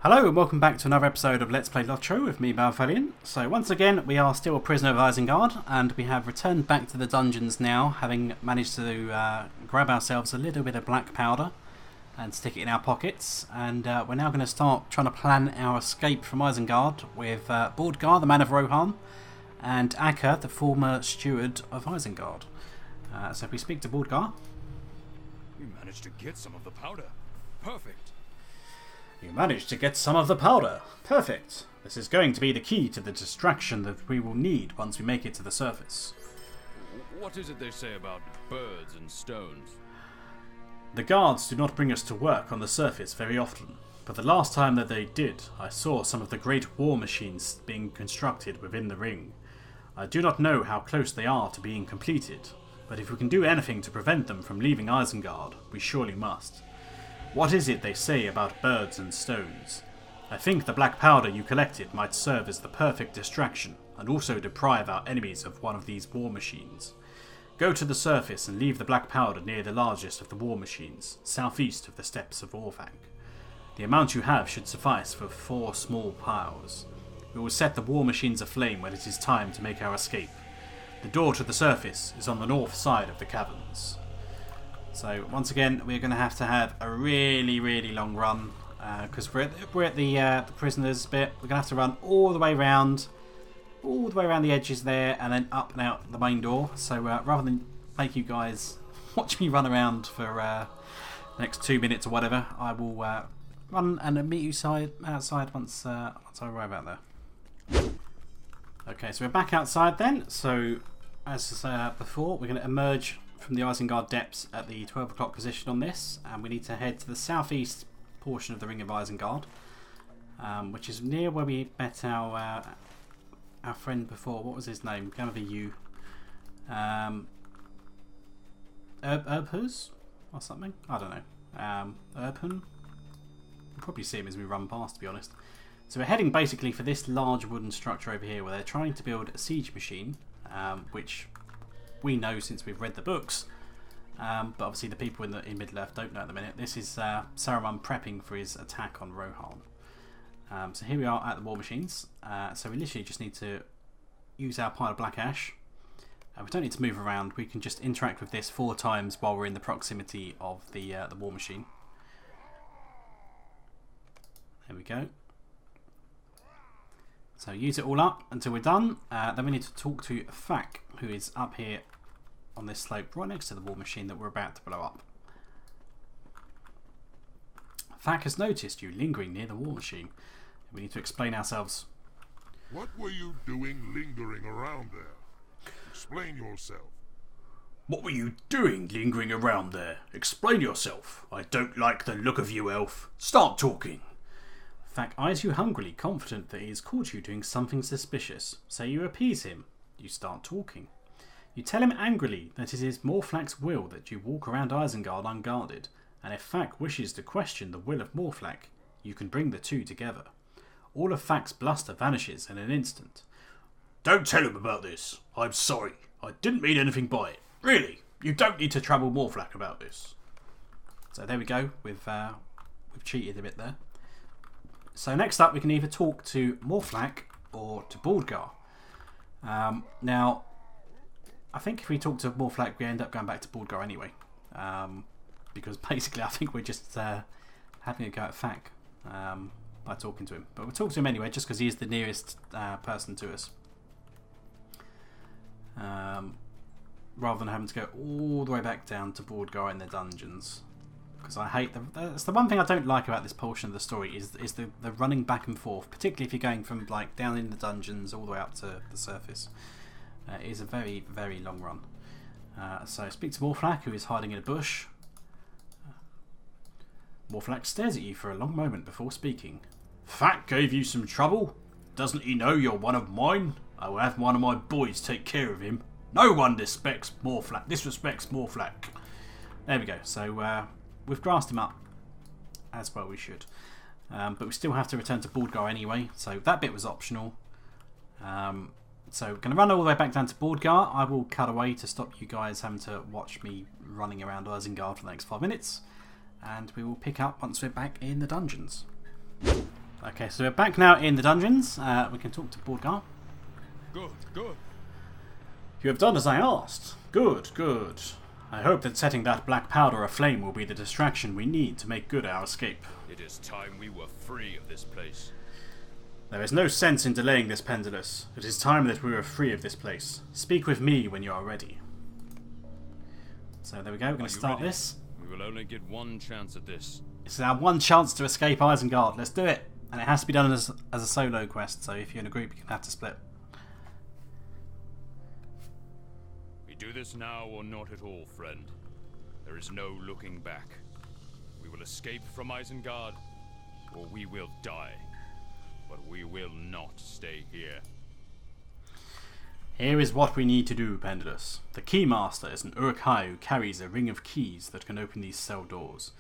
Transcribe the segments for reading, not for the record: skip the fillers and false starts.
Hello and welcome back to another episode of Let's Play LOTRO with me, Balthelion. So once again, we are still a prisoner of Isengard, and we have returned back to the dungeons now, having managed to grab ourselves a little bit of black powder and stick it in our pockets. And we're now going to start trying to plan our escape from Isengard with Bordgar, the man of Rohan, and Akka, the former steward of Isengard. So if we speak to Bordgar... We managed to get some of the powder. Perfect. You managed to get some of the powder. Perfect. This is going to be the key to the distraction that we will need once we make it to the surface. What is it they say about birds and stones? The guards do not bring us to work on the surface very often, but the last time that they did, I saw some of the great war machines being constructed within the ring. I do not know how close they are to being completed, but if we can do anything to prevent them from leaving Isengard, we surely must. What is it they say about birds and stones? I think the black powder you collected might serve as the perfect distraction, and also deprive our enemies of one of these war machines. Go to the surface and leave the black powder near the largest of the war machines, southeast of the steps of Orthanc. The amount you have should suffice for 4 small piles. We will set the war machines aflame when it is time to make our escape. The door to the surface is on the north side of the caverns. So once again, we're going to have a really long run because we're at the prisoners bit. We're going to have to run all the way around the edges there, and then up and out the main door. So rather than make you guys watch me run around for the next 2 minutes or whatever, I will run and meet you outside once I arrive out there. Okay, so we're back outside then. So as before, we're going to emerge from the Isengard depths at the 12 o'clock position on this, and we need to head to the southeast portion of the Ring of Isengard, which is near where we met our friend before. What was his name? Kind of a U. Urbhus or something? I don't know. Urbhun? We'll probably see him as we run past, to be honest. So we're heading basically for this large wooden structure over here where they're trying to build a siege machine, which we know since we've read the books, but obviously the people in Middle-earth don't know at the minute. This is Saruman prepping for his attack on Rohan. So here we are at the war machines. So we literally just need to use our pile of black ash. We don't need to move around. We can just interact with this 4 times while we're in the proximity of the war machine. There we go. So use it all up until we're done. Then we need to talk to Fak, who is up here on this slope right next to the war machine that we're about to blow up. Fak has noticed you lingering near the war machine. We need to explain ourselves. What were you doing lingering around there? Explain yourself. What were you doing lingering around there? Explain yourself. I don't like the look of you, elf. Start talking. Fak eyes you hungrily, confident that he has caught you doing something suspicious. So you appease him. You start talking. You tell him angrily that it is Morflack's will that you walk around Isengard unguarded, and if Fak wishes to question the will of Morflack, you can bring the two together. All of Fak's bluster vanishes in an instant. Don't tell him about this. I'm sorry. I didn't mean anything by it. Really, you don't need to trouble Morflack about this. So there we go. We've cheated a bit there. So next up, we can either talk to Morflack or to Bordgar. Now, I think if we talk to Morflack, we end up going back to Bordgar anyway. Because basically, I think we're just having a go at Fak by talking to him. But we'll talk to him anyway, just because he is the nearest person to us. Rather than having to go all the way back down to Bordgar in the dungeons. Because I hate that's the one thing I don't like about this portion of the story is the running back and forth, particularly if you're going from like down in the dungeons all the way up to the surface. It is a very long run. So speak to Morflack, who is hiding in a bush. Morflack stares at you for a long moment before speaking. Fak gave you some trouble? Doesn't he know you're one of mine? I will have one of my boys take care of him. No one disrespects Morflack. There we go. So we've grassed him up, as well we should. But we still have to return to Bordgar anyway, so that bit was optional. So we're going to run all the way back down to Bordgar. I will cut away to stop you guys having to watch me running around Isengard for the next 5 minutes. And we will pick up once we're back in the dungeons. Okay, so we're back now in the dungeons. We can talk to Borgar. Good, good. You have done as I asked. Good, good. I hope that setting that black powder aflame will be the distraction we need to make good our escape. It is time we were free of this place. There is no sense in delaying this, Pendulous. It is time that we were free of this place. Speak with me when you are ready. So there we go, we're going to start ready? this. We will only get one chance at this. This is our one chance to escape Isengard. Let's do it. And it has to be done as a solo quest, so if you're in a group you can have to split. We do this now or not at all, friend. There is no looking back. We will escape from Isengard, or we will die. But we will not stay here. Here is what we need to do, Pendulous. The Keymaster is an Uruk-hai who carries a ring of keys that can open these cell doors.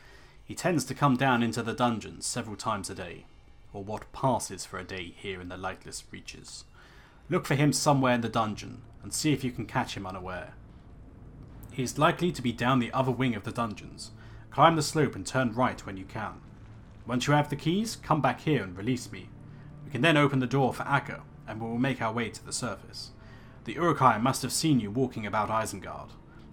He tends to come down into the dungeons several times a day, or what passes for a day here in the lightless reaches. Look for him somewhere in the dungeon, and see if you can catch him unaware. He is likely to be down the other wing of the dungeons. Climb the slope and turn right when you can. Once you have the keys, come back here and release me. We can then open the door for Akka, and we will make our way to the surface. The Uruk-hai must have seen you walking about Isengard.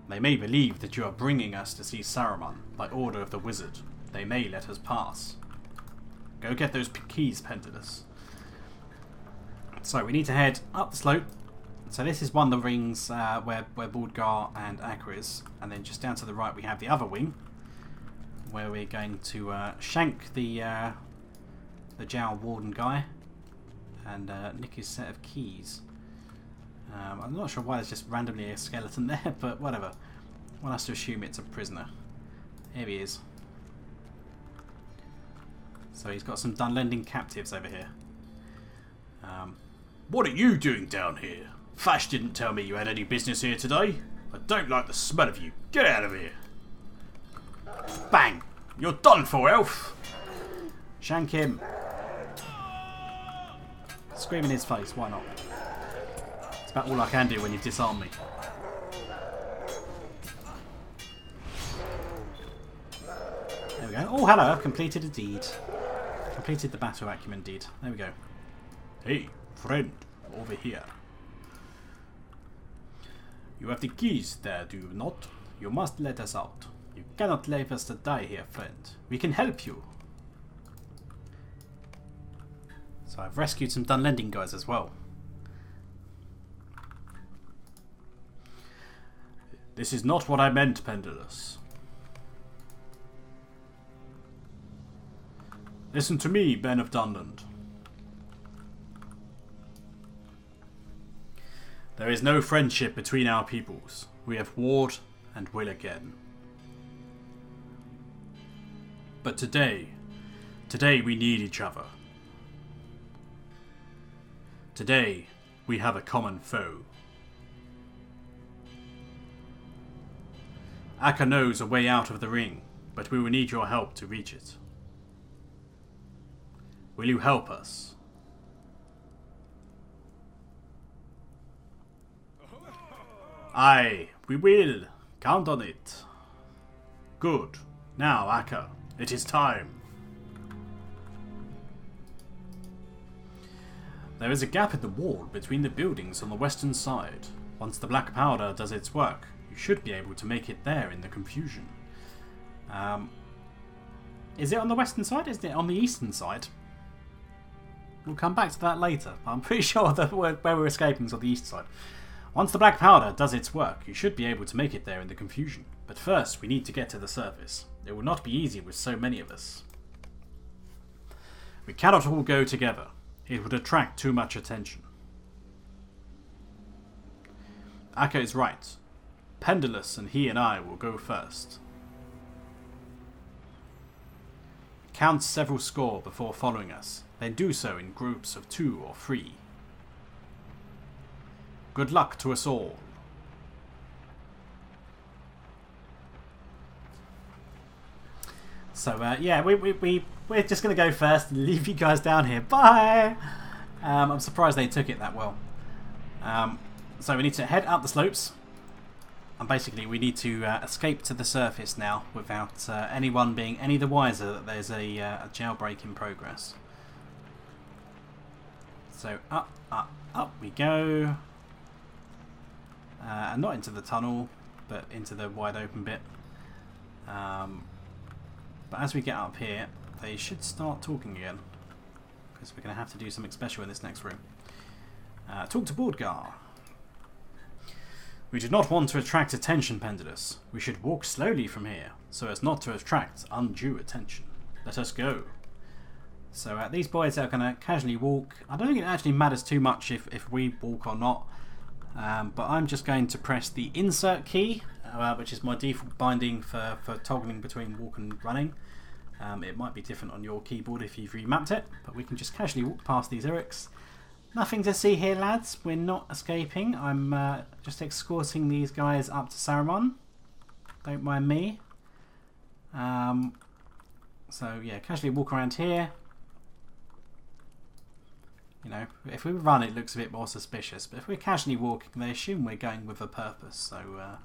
They may believe that you are bringing us to see Saruman by order of the wizard. They may let us pass. Go get those keys, Pendulous. So we need to head up the slope. So this is one of the rings where Borgar and Akka is. And then just down to the right we have the other wing, where we're going to shank the Jowl Warden guy and nick his set of keys. I'm not sure why there's just randomly a skeleton there, but whatever. One has to assume it's a prisoner. Here he is. So he's got some Dunlanding captives over here. What are you doing down here? Fash didn't tell me you had any business here today. I don't like the smell of you. Get out of here. Bang! You're done for, elf! Shank him. Scream in his face, why not? It's about all I can do when you've disarmed me. There we go. Oh, hello, I've completed a deed. Completed the battle acumen deed. There we go. Hey, friend, over here. You have the keys there, do you not? You must let us out. You cannot leave us to die here, friend. We can help you. So I've rescued some Dunlanding guys as well. This is not what I meant, Pendulous. Listen to me, men of Dunland. There is no friendship between our peoples. We have warred and will again. But today we need each other. Today we have a common foe. Akka knows a way out of the ring, but we will need your help to reach it. Will you help us? Aye, we will. Count on it. Good. Now, Akka, it is time. There is a gap in the wall between the buildings on the western side. Once the black powder does its work, you should be able to make it there in the confusion. Is it on the western side? Is it on the eastern side? We'll come back to that later. I'm pretty sure that where we're escaping is on the east side. Once the black powder does its work, you should be able to make it there in the confusion. But first, we need to get to the surface. It will not be easy with so many of us. We cannot all go together. It would attract too much attention. Akka is right. Pendulous and he and I will go first. Count several score before following us. Then do so in groups of 2 or 3. Good luck to us all. So yeah, we're just going to go first and leave you guys down here. Bye! I'm surprised they took it that well. So we need to head up the slopes. And basically we need to escape to the surface now without anyone being any the wiser that there's a jailbreak in progress. So up we go. And not into the tunnel, but into the wide open bit. But as we get up here, they should start talking again. Because we're going to have to do something special in this next room. Talk to Bordgar. We do not want to attract attention, Pendulous. We should walk slowly from here, so as not to attract undue attention. Let us go. So these boys are going to casually walk. I don't think it actually matters too much if we walk or not. But I'm just going to press the insert key, which is my default binding for toggling between walk and running. It might be different on your keyboard if you've remapped it, but we can just casually walk past these Erics. Nothing to see here, lads. We're not escaping. I'm just escorting these guys up to Saruman. Don't mind me. So yeah, casually walk around here. You know, if we run, it looks a bit more suspicious. But if we're casually walking, they assume we're going with a purpose. So,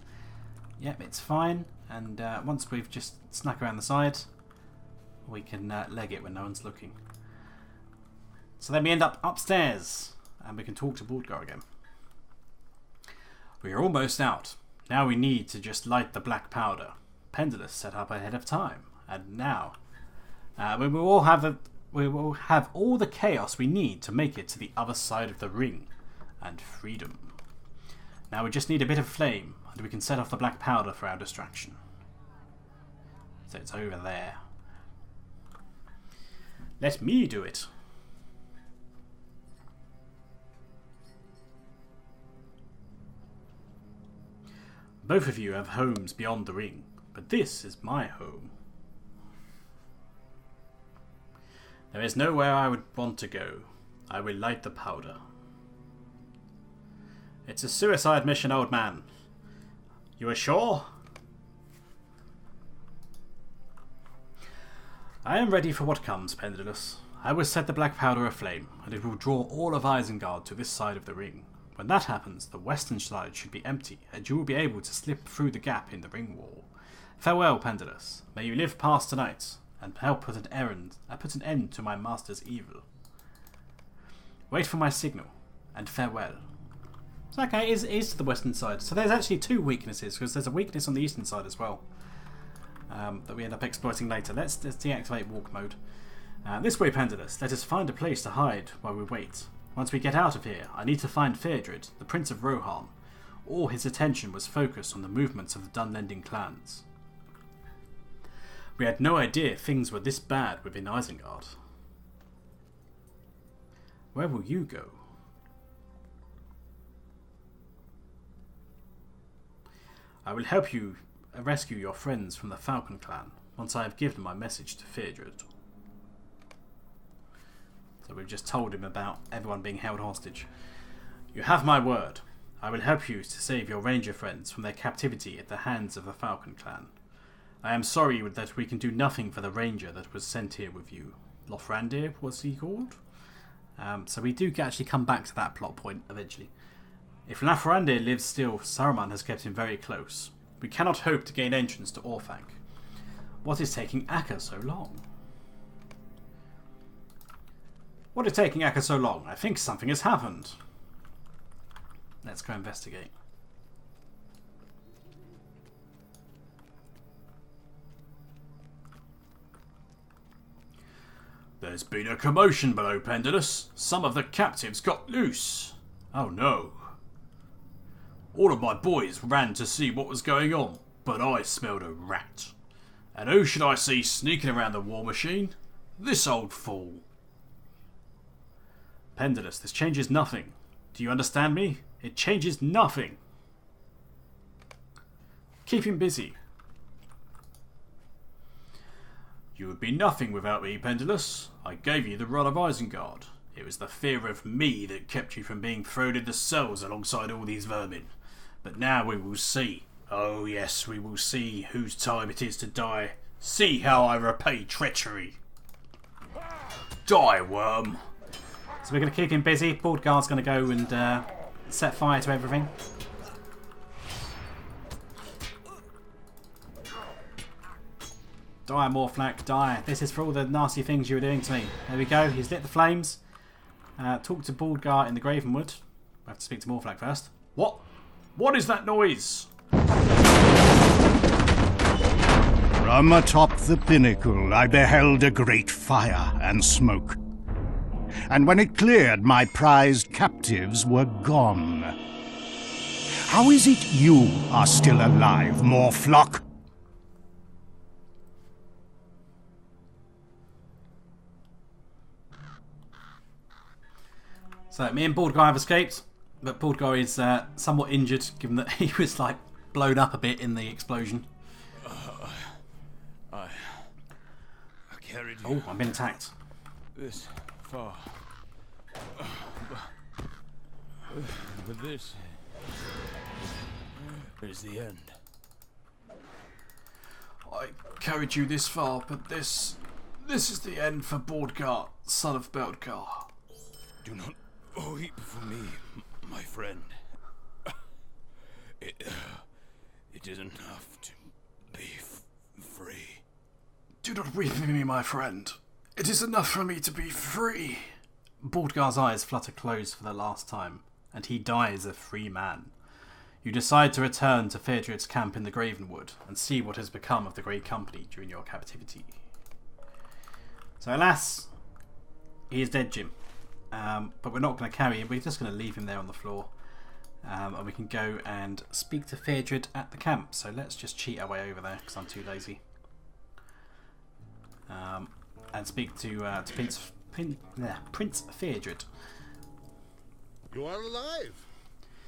yep, it's fine. And once we've just snuck around the side, we can leg it when no one's looking. So then we end up upstairs, and we can talk to Bordgar again. We are almost out. Now we need to just light the black powder. Pendulous set up ahead of time. And now, we will have all the chaos we need to make it to the other side of the ring and freedom. Now we just need a bit of flame, and we can set off the black powder for our distraction. So it's over there. Let me do it. Both of you have homes beyond the ring, but this is my home. There is nowhere I would want to go. I will light the powder. It's a suicide mission, old man. You are sure? I am ready for what comes, Pendulous. I will set the black powder aflame, and it will draw all of Isengard to this side of the ring. When that happens, the western side should be empty, and you will be able to slip through the gap in the ring wall. Farewell, Pendulous. May you live past tonight, and help put an end to my master's evil. Wait for my signal, and farewell. So, okay, it is to the western side. So there's actually two weaknesses, because there's a weakness on the eastern side as well, that we end up exploiting later. Let's deactivate walk mode. This way, Pendulous. Let us find a place to hide while we wait. Once we get out of here, I need to find Fërdred, the Prince of Rohan. All his attention was focused on the movements of the Dunland clans. We had no idea things were this bad within Isengard. Where will you go? I will help you rescue your friends from the Falcon clan once I have given my message to Fërdred. So we've just told him about everyone being held hostage. You have my word. I will help you to save your ranger friends from their captivity at the hands of the Falcon clan. I am sorry that we can do nothing for the ranger that was sent here with you. Lothrandir, was he called? So we do actually come back to that plot point eventually. If Lothrandir lives still, Saruman has kept him very close. We cannot hope to gain entrance to Orthanc. What is taking Akka so long? What is taking Akka so long? I think something has happened. Let's go investigate. There's been a commotion below, Pendulous. Some of the captives got loose. Oh no. All of my boys ran to see what was going on, but I smelled a rat. And who should I see sneaking around the war machine? This old fool. Pendulous, this changes nothing. Do you understand me? It changes nothing. Keep him busy. You would be nothing without me, Pendulous. I gave you the rod of Isengard. It was the fear of me that kept you from being thrown into cells alongside all these vermin. But now we will see. Oh yes, we will see whose time it is to die. See how I repay treachery. Die, worm. So we're going to keep him busy. Bordgar's going to go and set fire to everything. Die, Morflack, die. This is for all the nasty things you were doing to me. There we go. He's lit the flames. Talk to Baldgar in the Gravenwood. I have to speak to Morflag first. What? What is that noise? From atop the pinnacle, I beheld a great fire and smoke. And when it cleared, my prized captives were gone. How is it you are still alive, Morflock? So, me and Baldgar have escaped, but Baldgar is somewhat injured, given that he was, like, blown up a bit in the explosion. I carried you. Oh, I'm being attacked. This far. But this is the end. I carried you this far, but this is the end for Baldgar, son of Beldgar. Do not weep for me, my friend. It is enough to be free. Do not weep for me, my friend. It is enough for me to be free. Baldgar's eyes flutter closed for the last time, and he dies a free man. You decide to return to Phaedriad's camp in the Gravenwood and see what has become of the Great Company during your captivity. So alas, he is dead, Jim. But we're not going to carry him, we're just going to leave him there on the floor. And we can go and speak to Phaedriad at the camp. So let's just cheat our way over there, because I'm too lazy. And speak to Prince Phaedriad. You are alive.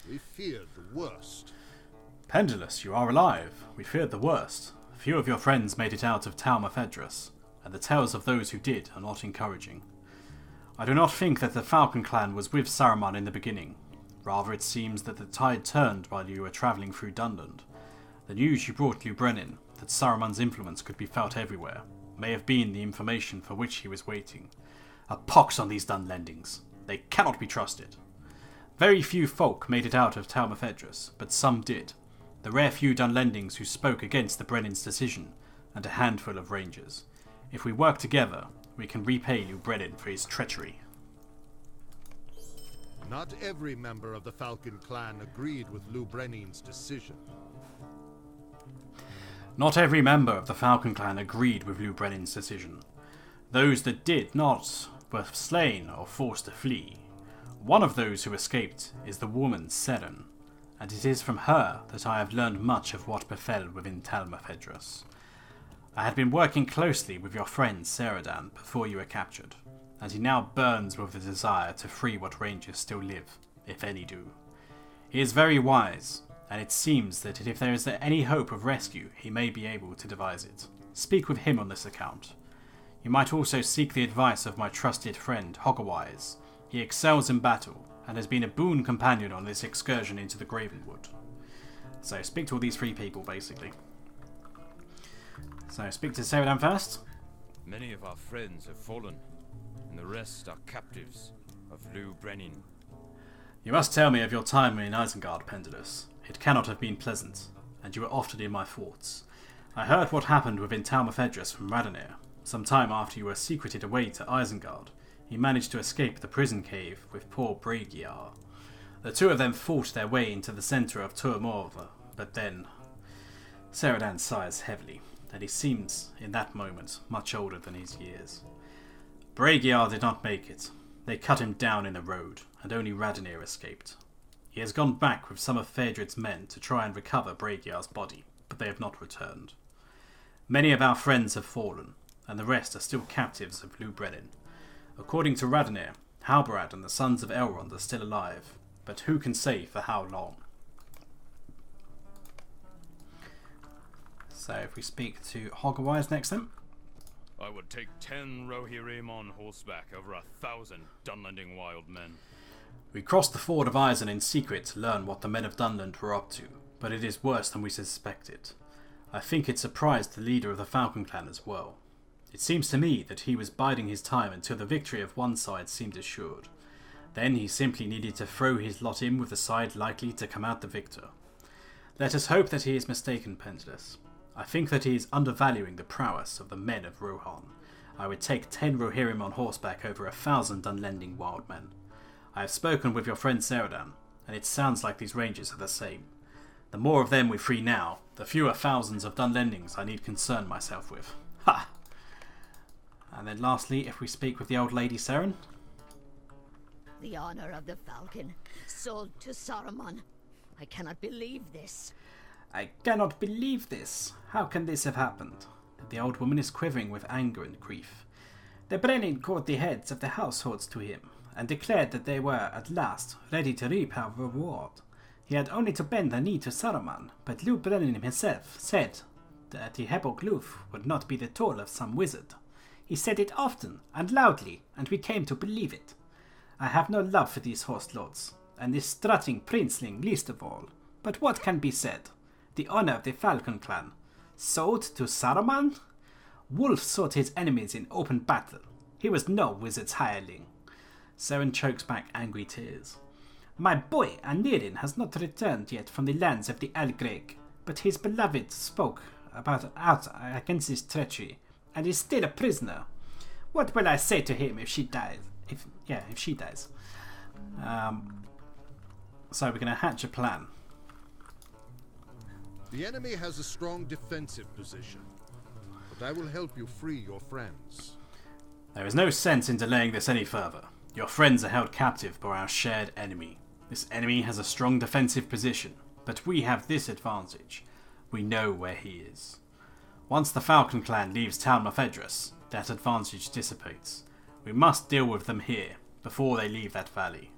We feared the worst. Pendulous, you are alive. We feared the worst. Few of your friends made it out of Talma Fedras, and the tales of those who did are not encouraging. I do not think that the Falcon clan was with Saruman in the beginning. Rather, it seems that the tide turned while you were travelling through Dunland. The news you brought Lubrenin, that Saruman's influence could be felt everywhere, may have been the information for which he was waiting. A pox on these Dunlendings. They cannot be trusted. Very few folk made it out of Talma Fedras, but some did. The rare few Dunlendings who spoke against the Brennan's decision, and a handful of rangers. If we work together, we can repay Lubrenin for his treachery. Not every member of the Falcon clan agreed with Lubrenin's decision. Not every member of the Falcon clan agreed with Lubrenin's decision. Those that did not were slain or forced to flee. One of those who escaped is the woman Seren, and it is from her that I have learned much of what befell within Talma Fedras. I had been working closely with your friend Seradan before you were captured, and he now burns with the desire to free what rangers still live, if any do. He is very wise, and it seems that if there is any hope of rescue, he may be able to devise it. Speak with him on this account. You might also seek the advice of my trusted friend Hoggerwise. He excels in battle, and has been a boon companion on this excursion into the Gravenwood. So speak to all these three people, basically. So speak to Seradan first. Many of our friends have fallen, and the rest are captives of Lubrenin. You must tell me of your time in Isengard, Pendulous. It cannot have been pleasant, and you were often in my thoughts. I heard what happened within Talma Fedras from Radonir. Some time after you were secreted away to Isengard, he managed to escape the prison cave with poor Braegiar. The two of them fought their way into the centre of Turmorva, but then... Seradan sighs heavily, and he seems, in that moment, much older than his years. Braegiar did not make it. They cut him down in the road, and only Radonir escaped. He has gone back with some of Phaedriad's men to try and recover Braegiar's body, but they have not returned. Many of our friends have fallen, and the rest are still captives of Lubrenin. According to Radonir, Halbarad and the sons of Elrond are still alive, but who can say for how long? So if we speak to Hoggerwise next then. I would take 10 Rohirrim on horseback over 1,000 Dunlanding wild men. We crossed the ford of Isen in secret to learn what the men of Dunland were up to, but it is worse than we suspected. I think it surprised the leader of the Falcon clan as well. It seems to me that he was biding his time until the victory of one side seemed assured. Then he simply needed to throw his lot in with the side likely to come out the victor. Let us hope that he is mistaken, Pendulous. I think that he is undervaluing the prowess of the men of Rohan. I would take 10 Rohirrim on horseback over 1,000 Dunlending wild men. I have spoken with your friend Seradan, and it sounds like these rangers are the same. The more of them we free now, the fewer thousands of Dunlendings I need concern myself with. Ha! And then lastly, if we speak with the old lady Seren. The honor of the Falcon, sold to Saruman. I cannot believe this. I cannot believe this. How can this have happened? The old woman is quivering with anger and grief. The Brenin called the heads of the households to him, and declared that they were, at last, ready to reap our reward. He had only to bend the knee to Saruman, but Lou Brenin himself said that the Heboglyph would not be the tool of some wizard. He said it often and loudly, and we came to believe it. I have no love for these host lords, and this strutting princeling least of all. But what can be said? The honor of the Falcon clan. Sold to Saruman? Wolf sought his enemies in open battle. He was no wizard's hireling. Seren chokes back angry tears. My boy Anirin has not returned yet from the lands of the Algreg, but his beloved spoke out against his treachery, and is still a prisoner. What will I say to him if she dies? If she dies. So we're going to hatch a plan. The enemy has a strong defensive position, but I will help you free your friends. There is no sense in delaying this any further. Your friends are held captive by our shared enemy. This enemy has a strong defensive position, but we have this advantage. We know where he is. Once the Falcon clan leaves Tal Mefedros, that advantage dissipates. We must deal with them here, before they leave that valley.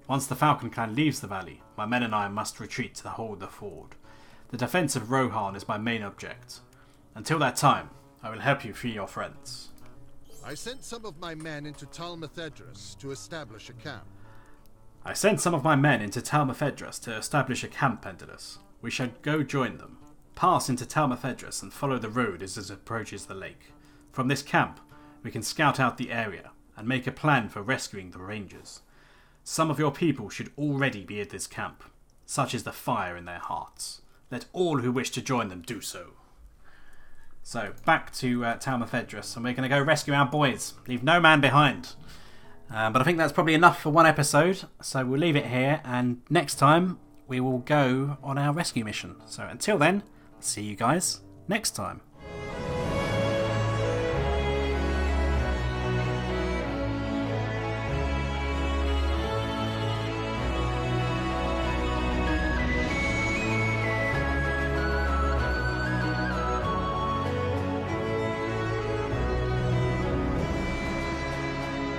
Once the Falcon clan leaves the valley, my men and I must retreat to hold the ford. The defence of Rohan is my main object. Until that time, I will help you free your friends. I sent some of my men into Tal Mefedros to establish a camp. Pendulous. We shall go join them, pass into Tal Mefedros and follow the road as it approaches the lake. From this camp, we can scout out the area and make a plan for rescuing the rangers. Some of your people should already be at this camp. Such is the fire in their hearts. Let all who wish to join them do so. So, back to Tal Mefedros, and we're going to go rescue our boys. Leave no man behind. But I think that's probably enough for one episode, so we'll leave it here, and next time we will go on our rescue mission. So until then, see you guys next time.